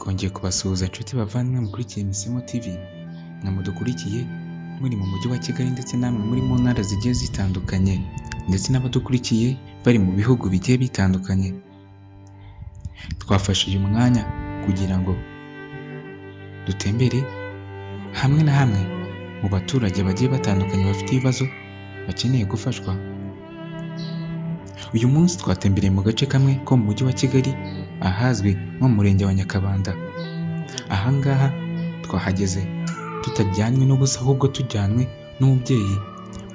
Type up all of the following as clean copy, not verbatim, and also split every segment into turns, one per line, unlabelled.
Twongeye kubasuhuza inshuti bavandimwe mukurikiye Imisemo TV, mwe mudukurikiye muri mu mujyi wa Kigali ndetse namwe muri mu ntara zigiye zitandukanye, ndetse n'abadukurikiye bari mu bihugu bigiye bitandukanye. Twafashe uyu mwanya kugira ngo dutembere hamwe na hamwe mu baturage bagiye batandukanye bafite ibibazo bakeneye gufashwa. Uyu munsi twatembereye mu gace kamwe ko mu mujyi wa Kigali ahazwi nko mu murenge wa Nyakabanda. Aha ngaha twahageze tutajyanywe n'ubusa, ahubwo tujyanwe n'umubyeyi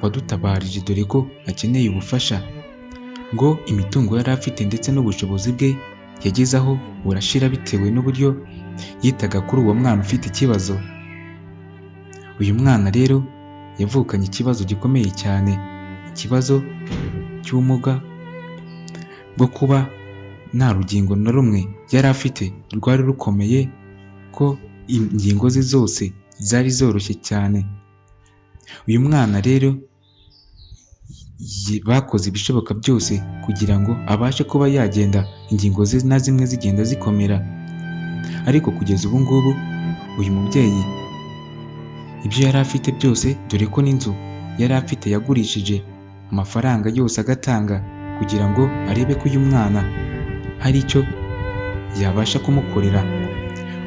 wadutabarije, dore ko akeneye ubufasha ngo imitungo yari afite ndetse n'ubushobozi bwe yageze aho burashira bitewe n'uburyo yitaga kuri uwo mwana ufite ikibazo. Uyu mwana rero yavukanye ikibazo gikomeye cyane, ikibazo cy'ubumuga bwo kuba nta rugingo na rumwe yari afite rwari rukomeye, ko ingingo ze zose zari zoroshye cyane. Uyu mwana rero bakoze ibishoboka byose kugira ngo abashe kuba yagenda, ingingo ze na zimwe zigenda zikomera, ariko kugeza ubu ngubu uyu mubyeyi ibyo yari afite byose, dore ko n'inzu yari afite yagurishije amafaranga yose agatanga kugira ngo arebe ko uyu mwana hari icyo yabasha kumukorera.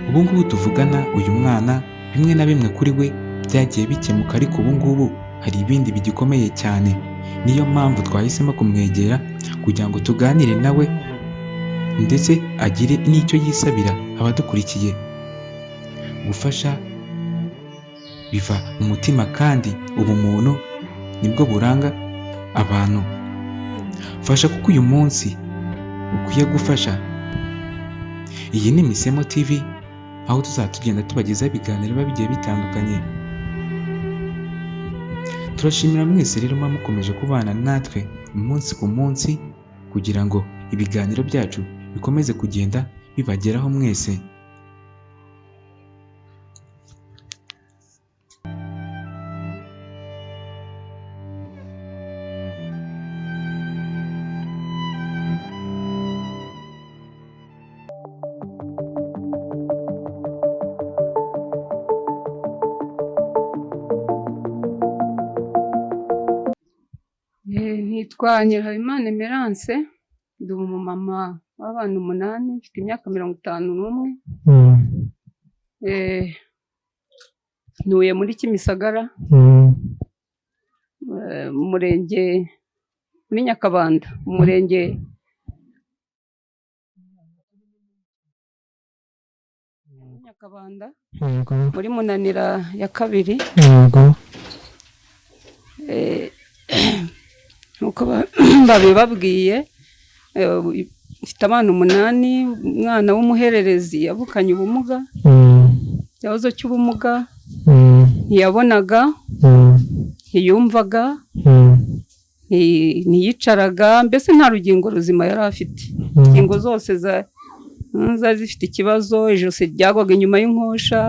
Ubu ngubu tuvugana uyu mwana bimwe na bimwe kuri we byagiye bikemuka, ariko ubu ngubu hari ibindi bigikomeye cyane. Niyo mpamvu twahisemo kumwegera kugira ngo tuganire nawe ndetse agire n'icyo yisabira abadukurikiye. Gufasha biva mu mutima kandi ubumuntu nibwo buranga abantu. Fasha kuko uyu munsi ukwiye gufasha. Iyi ni Imisemo TV, aho tuzatugenda tubagezaho ibiganiro biba bigiye bitandukanye. Turashimira mwese rero muba mukomeje kubana natwe umunsi ku munsi kugira ngo ibiganiro byacu bikomeze kugenda bibageraho mwese.
Nitwa Nyirahabimana Emerance, ndi umumama w'abana 8, mfite imyaka 51. Ntuye muri Kimisagara, umurenge muri Nyakabanda, umurenge Nyakabanda, muri Munanira ya kabiri. Nuko babibabwiye, mfite abana 8, umwana w'umuhererezi yavukanye ubumuga, ikibazo cy'ubumuga, ntiyabonaga, ntiyumvaga, ntiyicaraga, mbese nta rugingo ruzima yari afite. Ingingo zose zari zifite ikibazo, ijosi ryagwaga inyuma y'inkosha,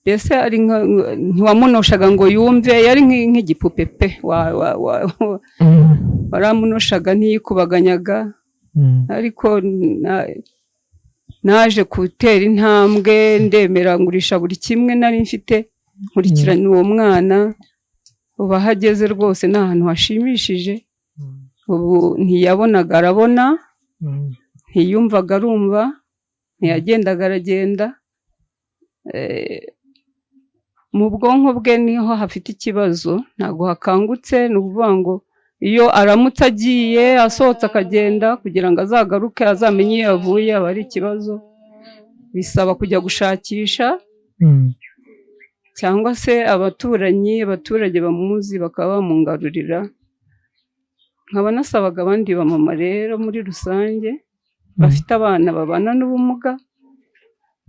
mbese ntiwamunoshaga ngo yumve, yari nk'igipupe pe, waramunoshaga ntiyikubaganyaga. Ariko naje gutera intambwe, ndemera ngurisha buri kimwe nari mfite, nkurikirana uwo mwana. Ubu aho ageze rwose ni ahantu hashimishije. Ubu ntiyabonaga arabona, ntiyumvaga arumva, ntiyagendaga aragenda. Mu bwonko bwe niho hafite ikibazo, ntabwo hakangutse. Ni ukuvuga ngo iyo aramutse agiye asohotse akagenda, kugira ngo azagaruke azamenye iyo yavuye, aba ari ikibazo. Bisaba kujya gushakisha, cyangwa se abaturage bamuzi bakaba bamungarurira. Nkaba nasabaga abandi bamama rero muri rusange bafite abana babana n'ubumuga.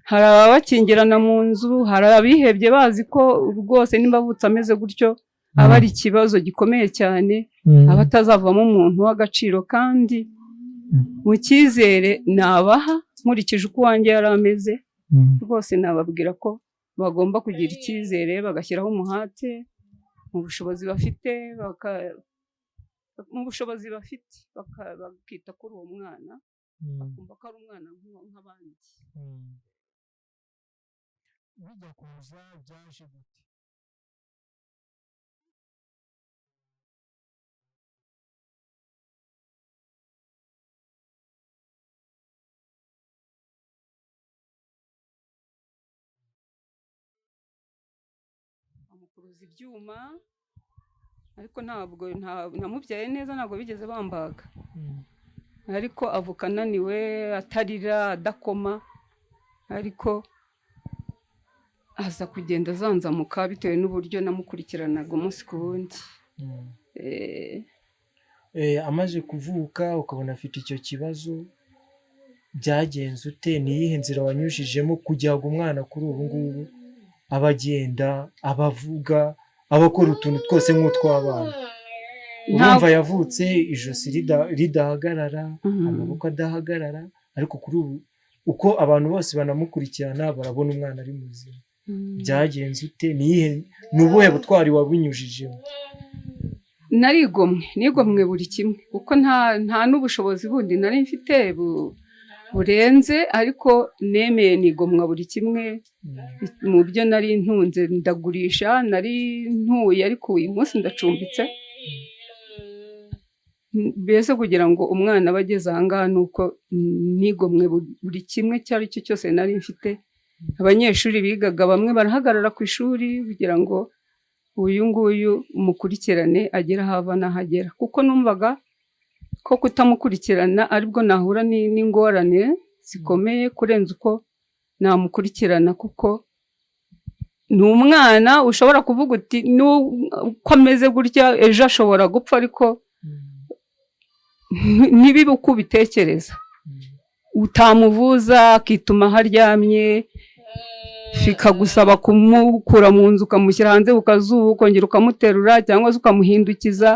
Hari ababakingirana mu nzu, hari abihebye bazi ko rwose niba avutse ameze gutyo aba ari ikibazo gikomeye cyane, aba atazavamo umuntu w'agaciro. Kandi mu cyizere nabaha nkurikije uko uwanjye yari ameze, rwose nababwira ko bagomba kugira icyizere, bagashyiraho umuhate mu bushobozi bafite, bakita kuri uwo mwana. akumva ko ari umwana nk'abandi.
bijya kuza byaje gute?
Bamukuruza ibyuma ariko ntabwo namubyaye neza, ntabwo bigeze bambaga, ariko avuka ananiwe, atarira, adakoma, ariko aza kugenda azanzamuka bitewe n'uburyo namukurikiranaga umunsi ku wundi.
Amaze kuvuka ukabona afite icyo kibazo, byagenze ute? Ni iyihe nzira wanyujijemo kugira ngo umwana kuri ubu ngubu aba agenda, aba avuga, aba akora utuntu twose nk'utw'abana? Urumva yavutse ijosi ridahagarara, amaboko adahagarara, ariko kuri ubu uko abantu bose banamukurikirana barabona umwana ari muzima. Byagenze ute? Ni ubuhe butwari wabinyujijemo?
nigomwe buri kimwe, kuko nta n'ubushobozi bundi nari mfite burenze, ariko nemeye nigomwa buri kimwe. Mu byo nari ntunze ndagurisha, nari ntuye ariko uyu munsi ndacumbitse, mbese kugira ngo umwana aba ageze aha ngaha ni uko nigomwe buri kimwe icyo ari cyo cyose nari mfite. Abanyeshuri bigaga bamwe barahagarara ku ishuri kugira ngo uyu nguyu umukurikirane agere aho ava n'ahagera, kuko numvaga ko kutamukurikirana aribwo nahura n'ingorane zikomeye kurenza uko namukurikirana, kuko ni umwana ushobora kuvuga uti nuko ameze gutya ejo ashobora gupfa, ariko ntibibe uko ubitekereza. Utamuvuza akituma aho aryamye, bikagusaba kumukura mu nzu ukamushyira hanze ku kazuba, ukongera ukamuterura cyangwa se ukamuhindukiza,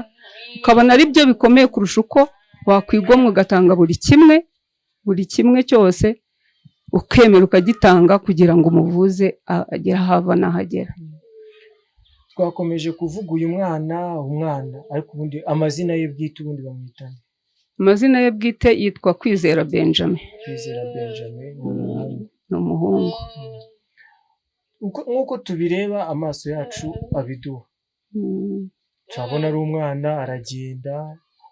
ukabona ari byo bikomeye kurusha uko wakwigomwa ugatanga buri kimwe cyose, ukemera ukagitanga kugira ngo umuvuze agere aho ava n'ahagera.
Twakomeje kuvuga uyu mwana, ariko ubundi amazina ye bwite ubundi bamwitana?
Amazina ye bwite yitwa Kwizera Benjamin.
Kwizera Benjamin
ni umuhungu.
Nk'uko tubireba amaso yacu abiduha, turabona ari umwana, aragenda,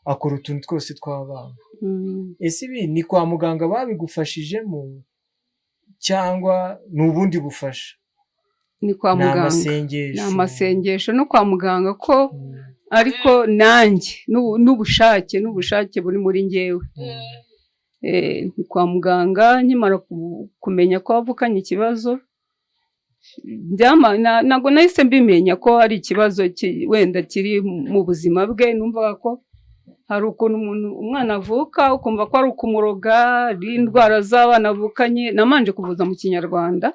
akora utuntu twose tw'abana. Ese ibi ni kwa muganga babigufashijemo cyangwa ni ubundi bufasha?
Ni kwa muganga, ni amasengesho no kwa muganga ko, ariko nanjye n'ubushake buri muri njyewe. Ni kwa muganga nkimara kumenya ko wavukanye ikibazo, ntabwo nahise mbimenya ko ari ikibazo wenda kiri mu buzima bwe. Numvaga ko hari ukuntu umwana avuka ukumva ko ari ukumuroga, ari indwara z'abana avukanye. Namanje kuvuza mu Kinyarwanda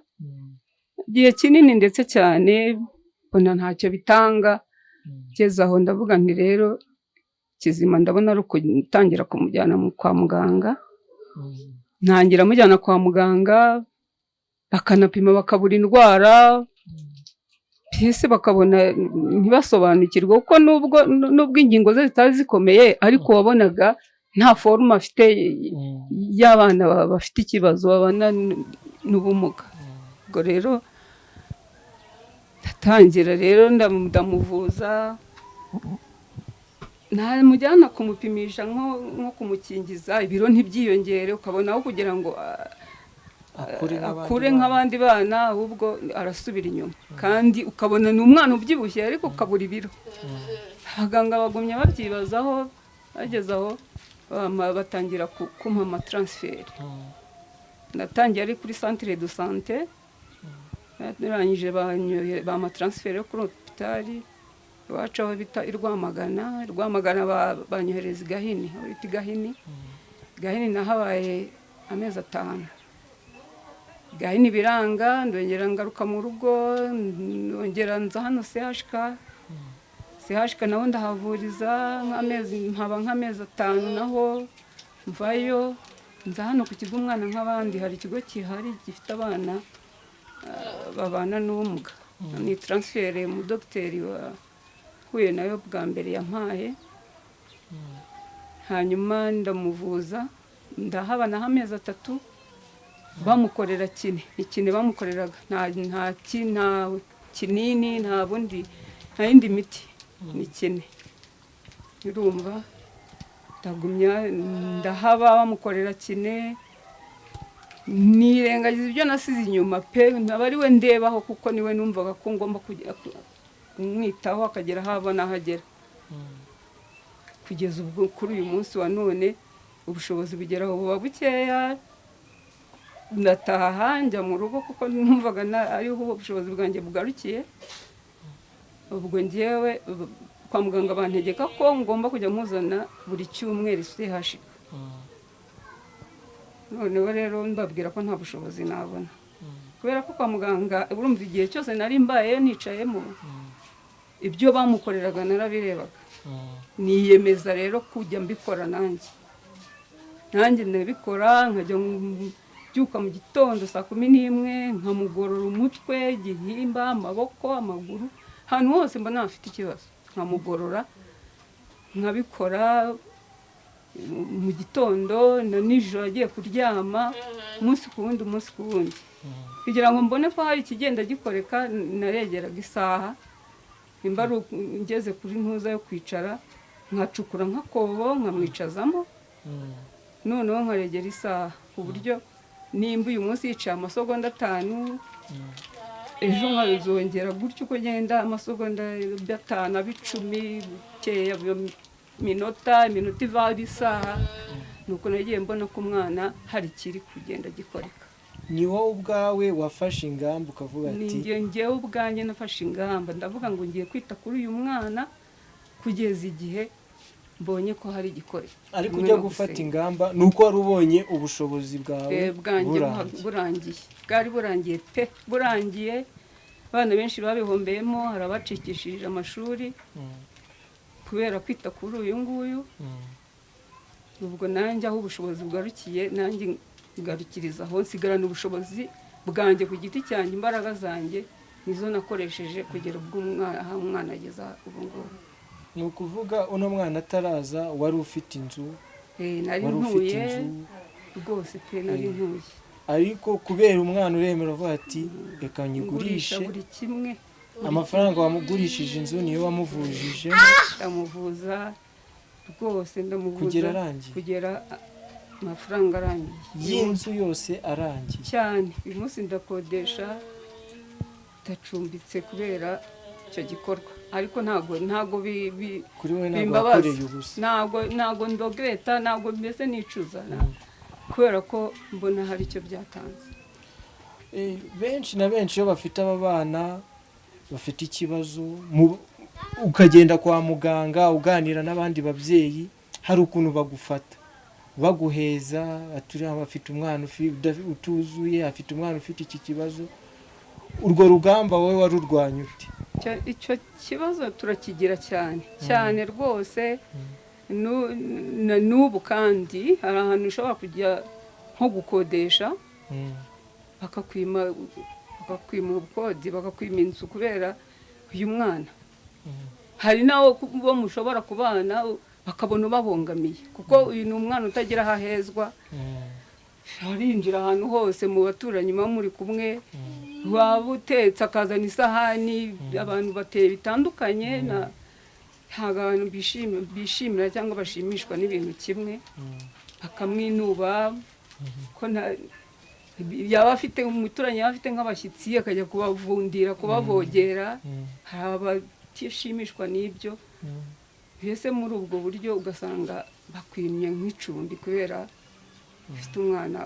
igihe kinini ndetse cyane, mbona ntacyo bitanga. Ngeze aho ndavuga nti rero kizima ndabona ari ukutangira kumujyana kwa muganga. Ntangira mujyana kwa muganga, bakanapima bakabura indwara, mbese bakabona ntibasobanukirwa, kuko nubwo ingingo ze zitari zikomeye, ariko wabonaga nta forume afite y'abana bafite ikibazo, babana n'ubumuga. Ubwo rero ndatangira rero ndamuvuza, namujyana kumupimisha nko kumukingiza, ibiro ntibyiyongere, ukabona aho kugira ngo akure nk'abandi bana, ahubwo arasubira inyuma. Kandi ukabona ni umwana ubyibushye ariko ukabura ibiro. Abaganga bagumye babyibazaho, bageze aho batangira kumpa amatransfert. Natangiye ari kuri centre de santé, narangije bamatransfert kuri hopitali iwacu aho bita i Rwamagana. Banyohereza i Gahini, aho bita i Gahini nahabaye amezi 5. Gahini biranga, ndongera ngaruka mu rugo, ndongera nza hano CHK naho ndahavuriza nk'amezi 5 naho mvayo nza hano ku kigo umwana nk'abandi. Hari ikigo kihari gifite abana babana n'ubumuga. Ni transfert mu dogiteri wahuye nayo bwa mbere yampaye, hanyuma ndamuvuza ndahaba naho amezi 3 bamukorera ikine bamukoreraga nta kinini nta bundi nta yindi miti ni kine urumva ndagumya ndahaba bamukorera kine nirengagiza ibyo nasize inyuma pe ntaba ari we ndebaho kuko niwe numvaga ko ngomba kujya kumwitaho akagera haba nahagera kugeza ubwo kuri uyu munsi wa none ubushobozi bugeraho buba bukeya ndataha njya mu rugo kuko numvaga ariho ubushobozi bwanjye bugarukiye ubwo ngewe kwa muganga bantegeka ko ngomba kujya muzana buri cyumweru hashika noneho rero mbabwira ko nta bushobozi nabona kubera ko kwa muganga urumva igihe cyose nari mbayeyo nicayemo ibyo bamukoreraga narabirebaga niyemeza rero kujya mbikora nanjye ndabikora nkajya byuka mu gitondo saa 11 nkamugorora umutwe igihimba amaboko amaguru ahantu hose mbona afite ikibazo nkamugorora nkabikora mu gitondo na nijoro agiye kuryama umunsi ku wundi kugira ngo mbone ko hari ikigenda gikoreka naregeraga isaha nimba ngeze kuri ntuza yo kwicara nkacukura nkakobo nkamwicazamo noneho nkaregera isaha ku buryo nimba uyu munsi yicaye amasegonda 5 ejo nkazongera gutyo uko ngenda amasegonda 5 10 bukeya iminota iva isaha nuko nagiye mbona ko umwana hari kiri kugenda gikoreka
ni wowe ubwawe wafashe ingamba ukavuga ati
ngewe ubwanjye nafashe ingamba ndavuga ngo ngiye kwita kuri uyu mwana kugeza igihe mbonye ko hari igikoreka
ariko ujya gufata ingamba nuko wari ubonye ubushobozi bwawe
bwari burangiye pe burangiye abana benshi babihombeyemo hari abacikishije amashuri kubera kwita kuri uyu nguyu ubwo nanjye aho ubushobozi bwarukiye nanjye ngarukiriza aho nsigarana ubushobozi bwanjye ku giti cyanjye imbaraga zanjye nizo nakoresheje kugera ubwo umwana ageza ubu ngubu
ni ukuvuga uno mwana ataraza wari ufite inzu
nari ntuye rwose pe nari ntuye
ariko kubera umwana uremera avuga ati reka nyigurishe
buri kimwe
amafaranga wamugurishije inzu niyo wamuvujije
ndamuvuza rwose
kugera arangiye
kugera amafaranga arangiye
y'inzu yose arangiye
cyane uyu munsi ndakodesha ndacumbitse kubera icyo gikorwa ariko ntago
kuri we ntabwo wakoreye ubusa
ntago ndogeta ntago mbese nicuza kubera ko mbona hari icyo byatanze
benshi na benshi iyo bafite aba bana bafite ikibazo ukagenda kwa muganga uganira n'abandi babyeyi hari ukuntu bagufata baguheza bafite umwana utuzuye afite umwana ufite iki kibazo urwo rugamba wowe warurwanya ute
icyo kibazo turakigira cyane rwose n'ubu kandi hari ahantu ushobora kujya nko gukodesha bakakwima ubukode bakakwima inzu kubera uyu mwana hari nawo bo mushobora kubana bakabona ubabongamiye kuko uyu ni umwana utagira aho ahezwa arinjira ahantu hose mu baturanyi muba muri kumwe waba utetse akazana isahani abantu bateye bitandukanye ntabwo abantu bishimira cyangwa bashimishwa n'ibintu kimwe bakamwinuba ko yaba afite umuturanyi yaba afite nk'abashyitsi akajya kubavundira kubavogera hari abatishimishwa n'ibyo mbese muri ubwo buryo ugasanga bakwimye nk'icumbi kubera ufite umwana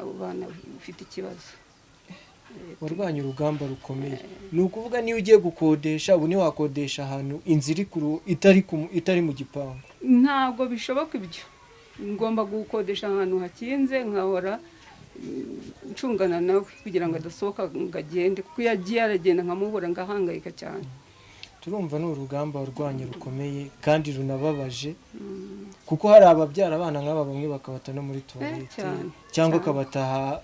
ufite ikibazo
warwanya urugamba rukomeye ni ukuvuga niyo ugiye gukodesha ubu ntiwakodesha ahantu inzu itari mu gipangu
ntabwo bishoboka ibyo ngomba gukodesha ahantu hakinze nkahora ncungana nawe kugira ngo adasohoka ngo agende kuko iyo agiye aragenda nkamubura ngahangayika cyane
turumva ni urugamba urwanya rukomeye kandi runababaje kuko hari ababyara abana nk'aba bamwe bakabata no muri tuwarete cyangwa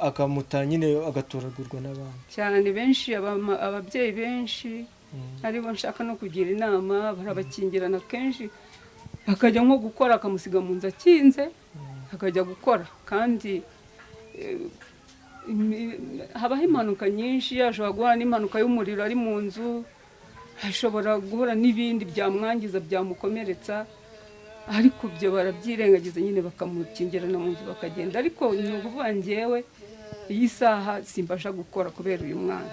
akamuta nyine agatoragurwa n'abandi
cyane benshi ababyeyi benshi aribo nshaka no kugira inama barabakingirana kenshi akajya nko gukora akamusiga mu nzu akinze akajya gukora kandi habaho impanuka nyinshi, ashobora guhura n'impanuka y'umuriro ari mu nzu, ashobora guhura n'ibindi byamwangiza byamukomeretsa, ariko ibyo barabyirengagiza nyine bakamukingirana mu nzu bakagenda. Ariko ni ukuvuga njyewe iyi saha simbasha gukora kubera uyu mwana,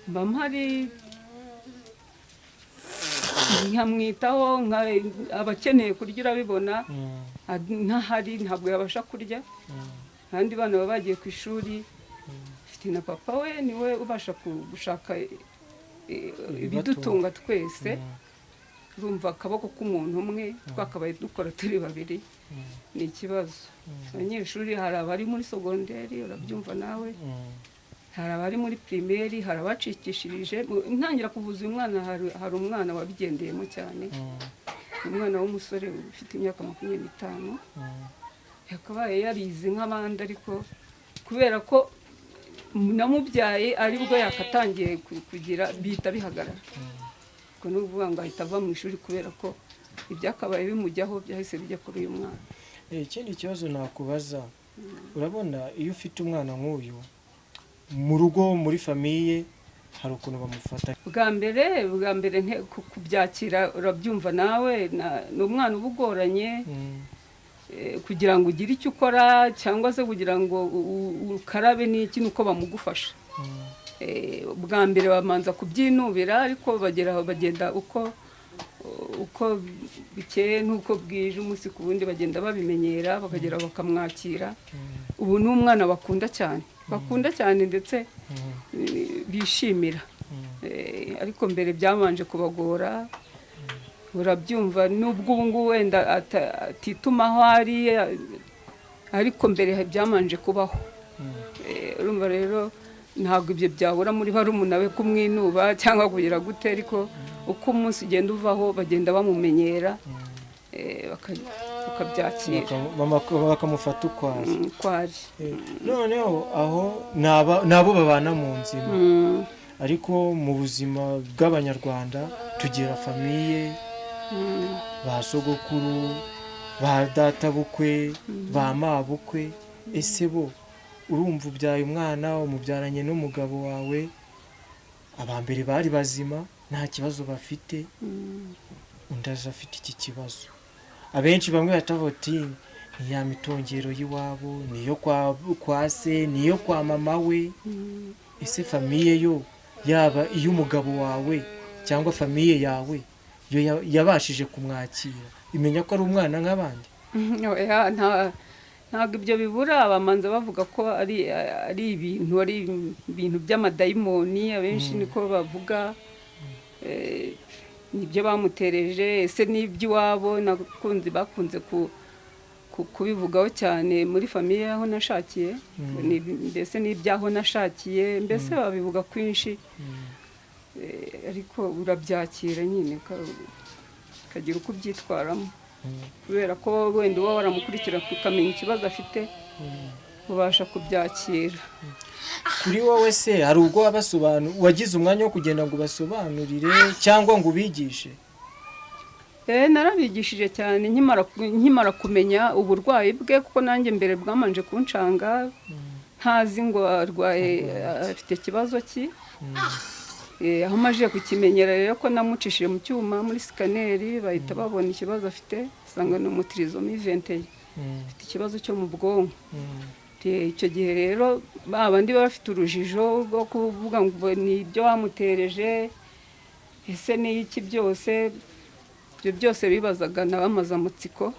mba mpari nkamwitaho, abakeneye kurya urabibona, ntahari ntabwo yabasha kurya. Abandi bana baba bagiye ku ishuri, mfite na papa we niwe ubasha gushaka ibidutunga twese. Urumva akaboko k'umuntu umwe twakabaye dukora turi babiri ni ikibazo. Abanyeshuri hari abari muri segonderi, urabyumva nawe, hari abari muri pirimeri, hari abacikishirije. Ntangira kuvuza uyu mwana hari umwana wabigendeyemo cyane, umwana w'umusore ufite imyaka 25, yakabaye yarize nk'abandi, ariko kubera ko namubyaye aribwo yakatangiye kugira bihita bihagarara. Ubwo ni ukuvuga ngo ahita ava mu ishuri kubera ko ibyakabaye bimujyaho byahise bijya kuri uyu mwana.
Ikindi kibazo nakubaza, urabona iyo ufite umwana nk'uyu mu rugo, muri famiye, hari ukuntu bamufata?
Bwa mbere kubyakira urabyumva nawe, ni umwana uba ugoranye kugira ngo ugire icyo ukora cyangwa se kugira ngo ukarabe n'iki nuko bamugufasha. Bwa mbere bamanza kubyinubira, ariko bagenda uko bikeye n'uko bwije, umunsi ku wundi bagenda babimenyera, bakagera bakamwakira. Ubu ni umwana bakunda cyane ndetse bishimira. Ariko mbere byabanje kubagora, urabyumva, nubwo ubu ngubu wenda atitumaho ari, ariko mbere byamanje kubaho. Urumva rero ntabwo ibyo byabura muri barumuna we kumwinuba cyangwa kugira gute, ariko uko umunsi ugenda uvaho bagenda bamumenyera, bakabyakira,
bakamufata uko
ari.
Noneho aho nabo babana mu nzima, ariko mu buzima bw'Abanyarwanda tugira famiye, ba sogokuru, ba data bukwe, ba mabukwe. Ese bo urumva ubyaye umwana, umubyaranye n'umugabo wawe, abambere bari bazima nta kibazo bafite, undi aje afite iki kibazo. Abenshi bamwe batavoti ni ya mitongero y'iwabo, niyo kwa se, niyo kwa mama we. Ese famiye yo, yaba iy'umugabo wawe cyangwa famiye yawe, yo yabashije kumwakira, imenya ko ari umwana nk'abandi?
Ntabwo ibyo bibura, bamanza bavuga ko ari ibintu by'amadayimoni, abenshi niko bavuga. Nibyo bamutereje, ese n'iby'iwabo bakunze kubivugaho cyane muri famiye aho nashakiye, mbese n'ibyaho nashakiye, mbese babivuga kwinshi. Ariko urabyakira nyine, ukagira uko ubyitwaramo, kubera ko wenda uba waramukurikira ukamenya ikibazo afite, ubasha kubyakira.
Kuri wowe se hari ubwo wagize umwanya wo kugenda ngo basobanurire cyangwa ngo ubigishe?
Narabigishije cyane nkimara kumenya uburwayi bwe, kuko nanjye mbere bwamanje kunshanga, ntazi ngo arwaye afite ikibazo ki. Aho maje kukimenyera rero ko namucishije mu cyuma muri sikaneri, bahita babona ikibazo afite, usanga ni umutirizomi 21, afite ikibazo cyo mu bwonko. Icyo gihe rero babandi baba bafite urujijo rwo kuvuga ngo ni ibyo wamutereje, ese ni iki, byose ibyo byose bibazaga nabamaze amatsiko,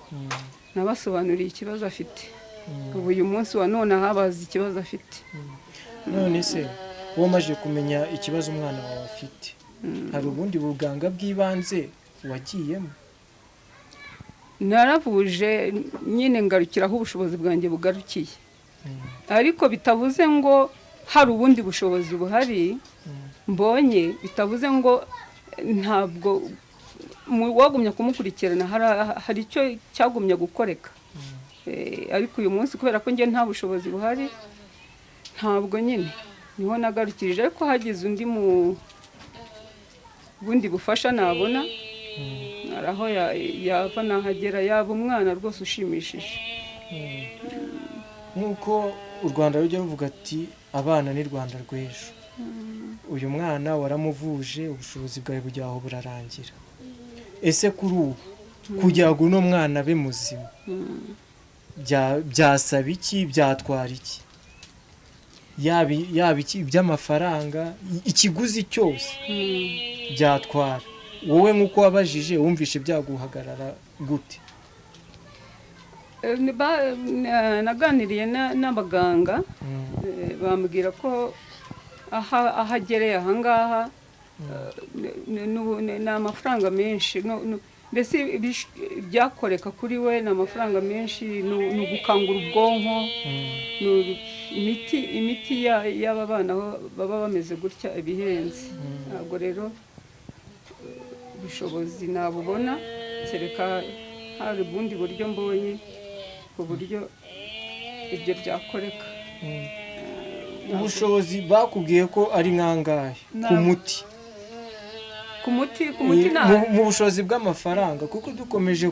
nabasobanuriye ikibazo afite. Ubu uyu munsi wa none habaza ikibazo afite.
None se wowe umaze kumenya ikibazo umwana wawe afite, hari ubundi buganga bw'ibanze wagiyemo?
Naravuje nyine ngarukiraho ubushobozi bwanjye bugarukiye, ariko bitavuze ngo hari ubundi bushobozi buhari mbonye, bitavuze ngo ntabwo wagumya kumukurikirana, hari icyo cyagumya gukoreka. Ariko uyu munsi kubera ko njye nta bushobozi buhari, ntabwo nyine niho nagarukirije. Ariko hagize undi mu bundi bufasha nabona, hari aho yava n'ahagera, yaba umwana rwose ushimishije.
nk'uko u Rwanda rujya ruvuga ati abana ni Rwanda rw'ejo. uyu mwana waramuvuje, ubushobozi bwawe bujya aho burarangira. ese kuri ubu kugira ngo uno mwana abe muzima byasaba iki, byatwara iki? yaba iki by'amafaranga, ikiguzi cyose byatwara. wowe nk'uko wabajije wumvishe byaguhagarara gute?
naganiriye n'abaganga bambwira ko ahagereye ahangaha ni amafaranga menshi, mbese byakoreka kuri we ni amafaranga menshi, ni ugukangura ubwonko, imiti y'aba bana baba bameze gutya ibihenze. ntabwo rero ubushobozi nabubona, kereka hari ubundi buryo mbonye ku buryo ibyo byakoreka.
ubushobozi bakubwiye ko ari nkangahe ku muti?
ku muti
mu bushobozi bw'amafaranga, kuko dukomeje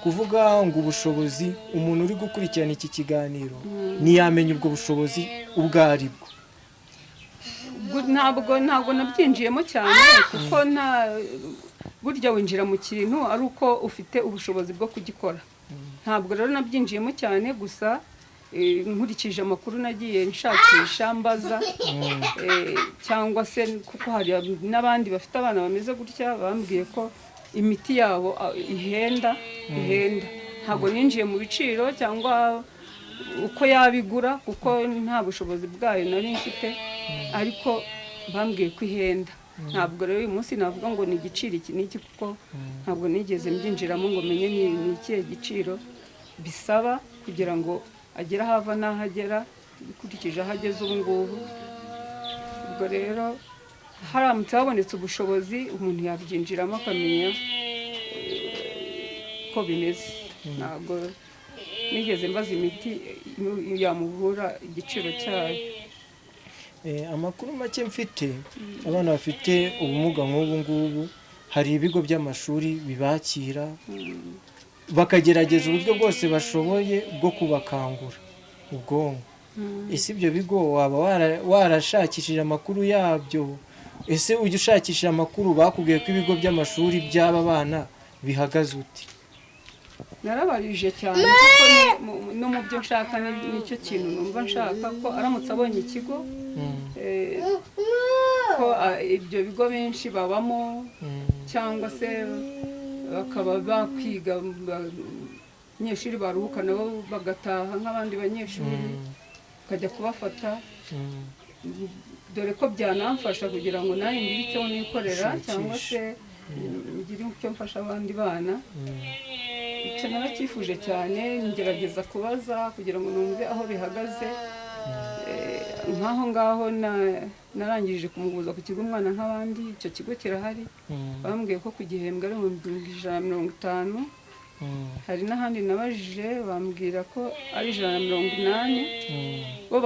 kuvuga ngo ubushobozi, umuntu uri gukurikirana iki kiganiro ntiyamenya ubwo bushobozi ubwo ari bwo.
ntabwo nabyinjiyemo cyane, kuko burya winjira mu kintu ari uko ufite ubushobozi bwo kugikora. ntabwo rero nabyinjiyemo cyane, gusa nkurikije amakuru nagiye nshakisha mbaza, cyangwa se kuko hari n'abandi bafite abana bameze gutya, bambwiye ko imiti yabo ihenda. ntabwo ninjiye mu biciro cyangwa uko yabigura, kuko nta bushobozi bwayo nari mfite, ariko bambwiye ko ihenda. ntabwo rero uyu munsi navuga ngo ni igiciro iki n'iki, kuko ntabwo nigeze mbyinjiramo ngo menye ni ikihe giciro bisaba kugira ngo agera aho ava n'ahagera, ukurikije aho ageze ubu ngubu. ubwo rero haramutse habonetse ubushobozi, umuntu yabyinjiramo akamenya ko bimeze. ntabwo nigeze mbaza imiti yamuvura igiciro cyayo.
amakuru make mfite, abana bafite ubumuga nk'ubu ngubu hari ibigo by'amashuri bibakira bakagerageza uburyo bwose bashoboye bwo kubakangura ubwonko. ese ibyo bigo waba warashakishije amakuru yabyo? ese ujya ushakishije amakuru bakubwiye ko ibigo by'amashuri by'aba bana bihagaze uti?
narabarije cyane, kuko no mu byo nshaka nicyo kintu numva nshaka, ko aramutse abonye ikigo, ko ibyo bigo benshi babamo, cyangwa se bakaba bakwiga, abanyeshuri baruhuka nabo bagataha nk'abandi banyeshuri, bakajya kubafata. dore ko byanamfasha kugira ngo nawe ngire icyo nikorera, cyangwa se ngire icyo mfasha abandi bana. icyo naracyifuje cyane, ngerageza kubaza kugira ngo numve aho bihagaze. nk'aho ngaho narangije kumubuza ku kigo umwana nk'abandi. icyo kigo kirahari, bambwiye ko ku gihembwe ari 150. hari n'ahandi nabajije bambwira ko ari 180. bo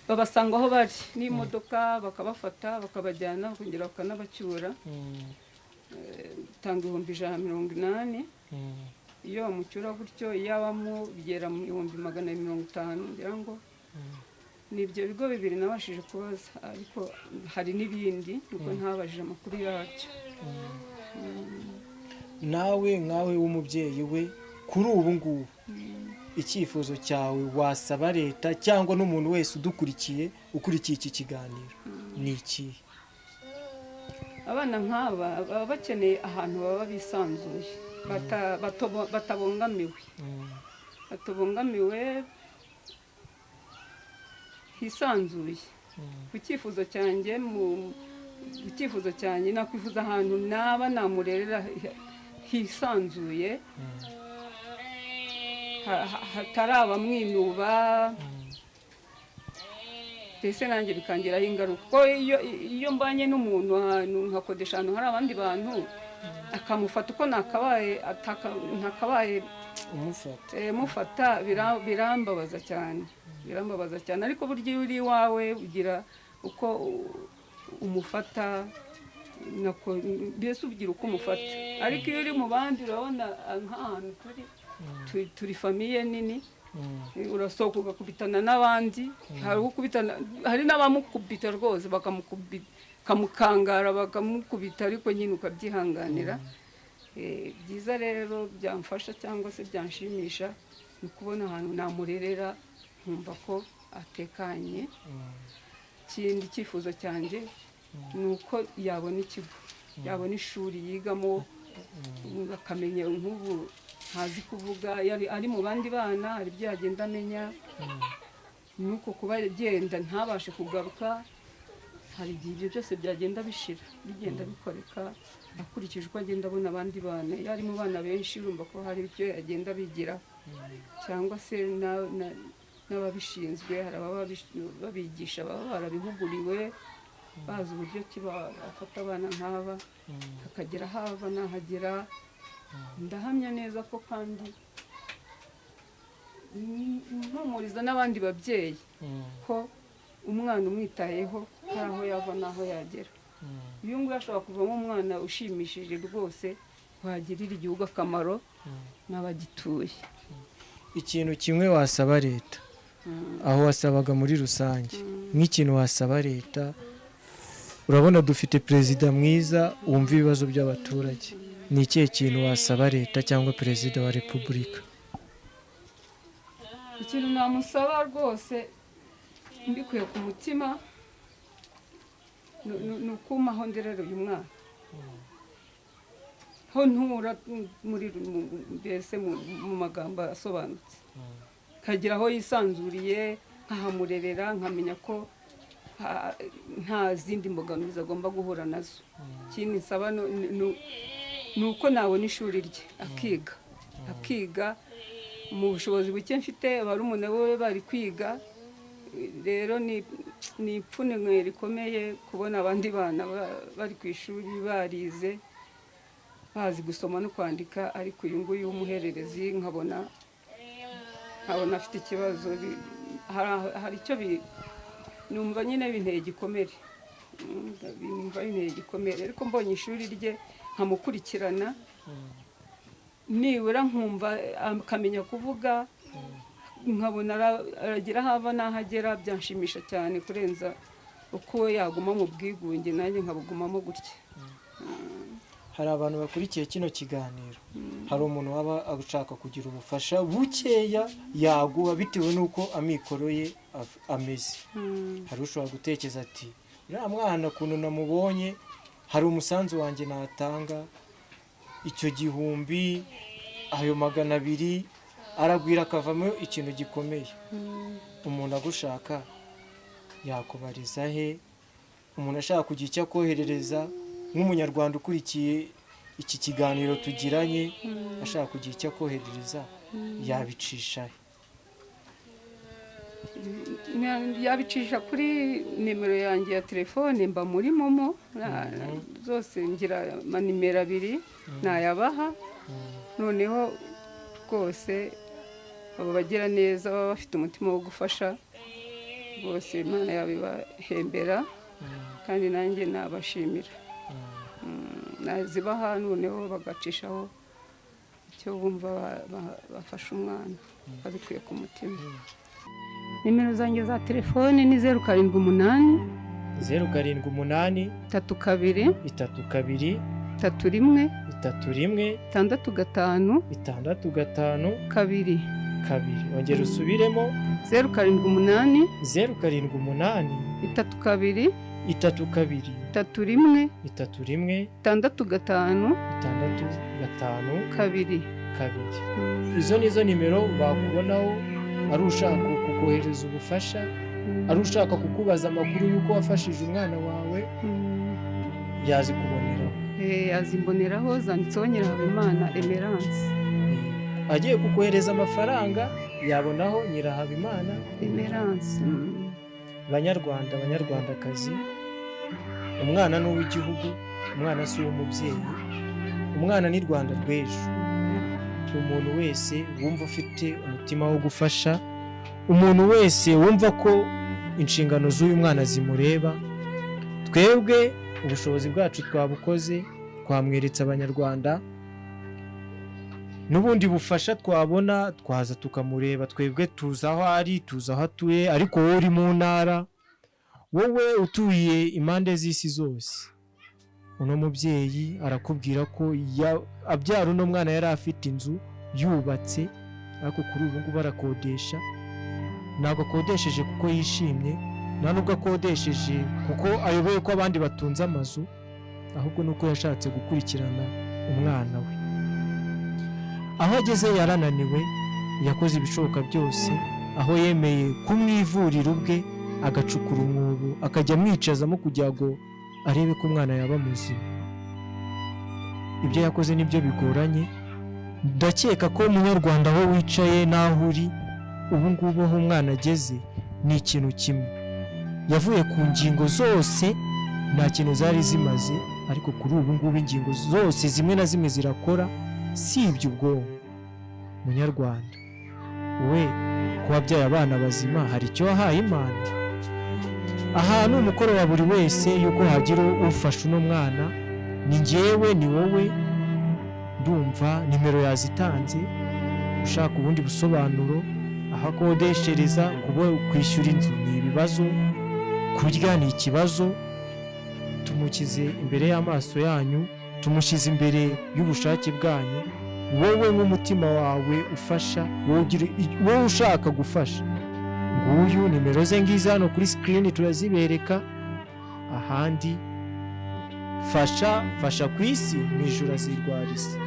babasanga aho bari n'imodoka, bakabafata bakabajyana, bakongera bakanabacyura. tanga 180. iyo bamucyura gutyo, yabamo bigera mu 150. ngira ngo ni ibyo bigo bibiri nabashije kubaza, ariko hari n'ibindi kuko ntabajije amakuru yacyo.
nawe nkawe w'umubyeyi we, kuri ubu ngubu icyifuzo cyawe wasaba leta cyangwa n'umuntu wese udukurikiye ukurikiye iki kiganiro ni ikihe?
abana nk'aba baba bakeneye ahantu baba bisanzuye, batabangamiwe, hisanzuye. ku cyifuzo cyanjye nakwifuza ahantu naba namurerera hisanzuye, hatari abamwinuba, mbese nanjye bikangiraho ingaruka. kuko iyo mbanye n'umuntu ahantu nkakodesha ahantu hari abandi bantu, akamufata uko ntakabaye mufata, birambabaza cyane. ariko burya iyo uri iwawe ugira uko umufata, mbese ubigira uko umufata, ariko iyo uri mu bandi urabona nk'ahantu turi famiye nini, urasohoka ugakubitana n'abandi, hari n'abamukubita rwose bakamukangara bakamukubita, ariko nyine ukabyihanganira. Byiza rero byamfasha cyangwa se byanshimisha ni ukubona ahantu namurerera nkumva ko atekanye. Ikindi cyifuzo cyanjye ni uko yabona ikigo, yabona ishuri yigamo, akamenya nk'ubu ntazi kuvuga, ari mu bandi bana hari ibyo yagenda amenya, nuko kuba agenda ntabashe kugaruka, hari igihe ibyo byose byagenda bishira, bigenda bikoreka akurikije uko agenda abona abandi bana. Iyo ari mu bana benshi urumva ko hari ibyo yagenda bigira, cyangwa se n'ababishinzwe hari babigisha, baba barabihuguriwe, bazi uburyo ki bafata abana nk'aba, hakagera hava n'ahagera. Ndahamya neza ko kandi mpumuriza n'abandi babyeyi ko umwana umwitayeho hari aho yava n'aho yagera. Uyu nguyu ashobora kuvamo umwana ushimishije rwose, wagirira igihugu akamaro n'abagituye.
Ikintu kimwe wasaba leta, aho wasabaga muri rusange, nk'ikintu wasaba leta, urabona dufite perezida mwiza wumva ibibazo by'abaturage, ni ikihe kintu wasaba leta cyangwa perezida wa repubulika?
Ikintu namusaba rwose mbikuye ku mutima ni ukumaho nderera uyu mwana, ho ntura mbese mu magambo asobanutse, kagira aho yisanzuriye, nkahamurerera, nkamenya ko nta zindi mbogamizi agomba guhura nazo. Ikindi nsaba ni uko nabona ishuri rye akiga mu bushobozi buke mfite. Barumuna we bari kwiga, rero ni ipfunwe rikomeye kubona abandi bana bari ku ishuri barize bazi gusoma no kwandika, ariko uyu nguyu w'umuhererezi nkabona afite ikibazo. Hari icyo numva nyine binteye igikomere, ariko mbonye ishuri rye nkamukurikirana, nibura nkumva akamenya kuvuga, nkabona aragira hava n'ahagera, byanshimisha cyane kurenza uko yaguma mu bwigunge nanjye nkabugumamo gutya.
Hari abantu bakurikiye kino kiganiro, hari umuntu waba ashaka kugira ubufasha bukeya yaguha bitewe n'uko amikoro ye ameze. Hari ushobora gutekereza ati uriya mwana ukuntu namubonye, hari umusanzu wanjye natanga, icyo 1000, ayo 200 aragwira akavamo ikintu gikomeye. Umuntu agushaka yakubariza he? Umuntu ashaka kugira icyo akoherereza nk'umunyarwanda ukurikiye iki kiganiro tugiranye, ashaka kugira icyo akoherereza yabicisha he?
Yabicisha kuri nimero yanjye ya telefone, mba muri momo zose, ngira amanimero 2 nayabaha. Noneho rwose abo bagira neza baba bafite umutima wo gufasha, bose Imana yabibahembera, kandi nanjye nabashimira. Nazibaha noneho bagacishaho icyo bumva bafasha umwana babikuye ku mutima. Nimero zanjye za telefone ni 078
078
32
32
31
61
65
65
2.
Ongera usubiremo
078
078
32
32
31
61
65
2.
2.
Izo nizo nimero bakubonaho, ari ushaka kukohereza ubufasha, ari ushaka kukubaza amakuru y'uko wafashije umwana wawe, yazikuboneraho.
Azimboneraho, zanditseho Nyirahabimana Emerance.
Agiye kukohereza amafaranga yabonaho Nyirahabimana
Emerance.
Banyarwanda, banyarwandakazi, umwana ni uw'igihugu, umwana si uw'umubyeyi, umwana ni Rwanda rw'ejo. Umuntu wese wumva ufite umutima wo gufasha, umuntu wese wumva ko inshingano z'uyu mwana zimureba, twebwe ubushobozi bwacu twabukoze, twamweretse abanyarwanda, n'ubundi bufasha twabona twaza tukamureba, twebwe tuzi aho ari, tuzi aho atuye, ariko wowe uri mu ntara, wowe utuye impande z'isi zose, uno mubyeyi arakubwira ko abyara uno mwana yari afite inzu yubatse, ariko kuri ubu ngubu arakodesha. Ntabwo akodesheje kuko yishimye, nta nubwo akodesheje kuko ayoboye ko abandi batunze amazu, ahubwo nuko yashatse gukurikirana umwana we. Aho ageze yarananiwe, yakoze ibishoboka byose, aho yemeye kumwivurira ubwe, agacukura umwobo akajya amwicazamo kugira ngo arebe ko umwana yaba muzima. Ibyo yakoze nibyo bigoranye. Ndakeka ko munyarwanda aho wicaye n'aho uri ubu ngubu aho umwana ageze ni ikintu kimwe. Yavuye ku ngingo zose nta kintu zari zimaze, ariko kuri ubu ngubu ingingo zose zimwe na zimwe zirakora, si ibyo ubwonko. Munyarwanda, we kuba wabyaye abana bazima hari icyo wahaye Imana? Aha ni umukoro wa buri wese yuko hagira ufasha uno mwana. Ni njyewe, ni wowe. Ndumva nimero yazitanze, ushaka ubundi busobanuro, aho akodeshereza, kwishyura inzu ni ibibazo, kurya ni ikibazo. Tumukize imbere y'amaso yanyu, tumushyize imbere y'ubushake bwanyu. Wowe nk'umutima wawe ufasha, wowe ushaka gufasha, nguyu nimero ze ngizi hano kuri screen turazibereka. Ahandi fasha ku isi, mu ijuru azirwariza.